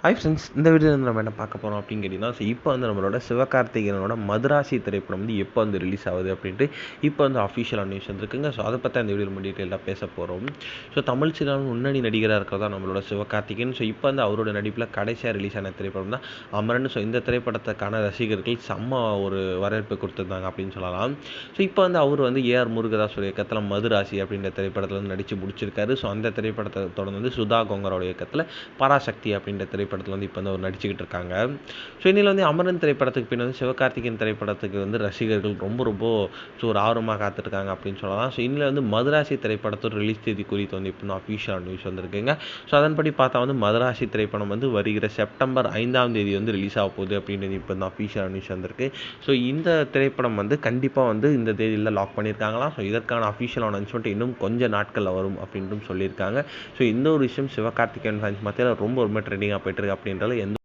Hi friends, இந்த வீடியோவில் வந்து நம்ம என்ன பார்க்க போகிறோம் அப்படின்னு கேட்டிங்கன்னா, இப்போ வந்து நம்மளோட சிவகார்த்திகேயனோட மதராசி திரைப்படம் வந்து எப்போ வந்து ரிலீஸ் ஆகுது அப்படின்ட்டு இப்போ வந்து அஃபிஷியலாக நியூஸ் வந்துருக்குங்க. ஸோ அதை பற்றி அந்த வீடியோ நம்ம டீட்டெயிலாக பேச போகிறோம். ஸோ தமிழ் சினிமாவின் முன்னணி நடிகராக இருக்கிறதா நம்மளோட சிவகார்த்திகேயன். ஸோ இப்போ வந்து அவரோட நடிப்பில் கடைசியாக ரிலீஸ் ஆன திரைப்படம் தான் அமரன். ஸோ இந்த திரைப்படத்துக்கான ரசிகர்கள் செம்ம ஒரு வரவேற்பு கொடுத்துருந்தாங்க அப்படின்னு சொல்லலாம். ஸோ இப்போ வந்து அவர் வந்து ஏஆர் முருகதாஸ் இயக்கத்தில் மதுராசி அப்படின்ற திரைப்படத்தில் வந்து நடித்து முடிச்சிருக்காரு. ஸோ அந்த திரைப்படத்தை தொடர்ந்து வந்து சுதா கொங்கரோட இயக்கத்தில் பராசக்தி அப்படின்ற திரைப்படத்தில் வந்து இப்போ வந்து அவர் நடிச்சுக்கிட்டு இருக்காங்க. ஸோ இன்னில் வந்து அமரன் திரைப்படத்துக்கு பின் வந்து சிவகார்த்திகேயன் திரைப்படத்துக்கு வந்து ரசிகர்கள் ரொம்ப ஸோ ஒரு ஆர்வமாக காத்திருக்காங்க அப்படின்னு சொல்லலாம். ஸோ இன்னில் வந்து மதராசி திரைப்படத்தோட ரிலீஸ் தேதி குறித்து வந்து இப்போ அஃபிஷியல் நியூஸ் வந்திருக்குங்க. ஸோ அதன்படி பார்த்தா வந்து மதராசி திரைப்படம் வந்து வருகிற செப்டம்பர் 5ஆம் தேதி வந்து ரிலீஸ் ஆக போகுது அப்படின்றது இப்போ வந்து அஃபிஷியல் நியூஸ் வந்திருக்கு. ஸோ இந்த திரைப்படம் வந்து கண்டிப்பாக வந்து இந்த தேதியில் லாக் பண்ணியிருக்காங்களாம். ஸோ இதற்கான அஃபிஷியல் அனௌன்ஸ்மெண்ட் இன்னும் கொஞ்சம் நாட்களில் வரும் அப்படின்ட்டும் சொல்லியிருக்காங்க. ஸோ இந்த ஒரு விஷயம் சிவகார்த்திகேயன் ஃபேன்ஸ் மத்தியில் ரொம்ப ட்ரெண்டிங்காக போயிட்டு இருக்கு அப்படின்றது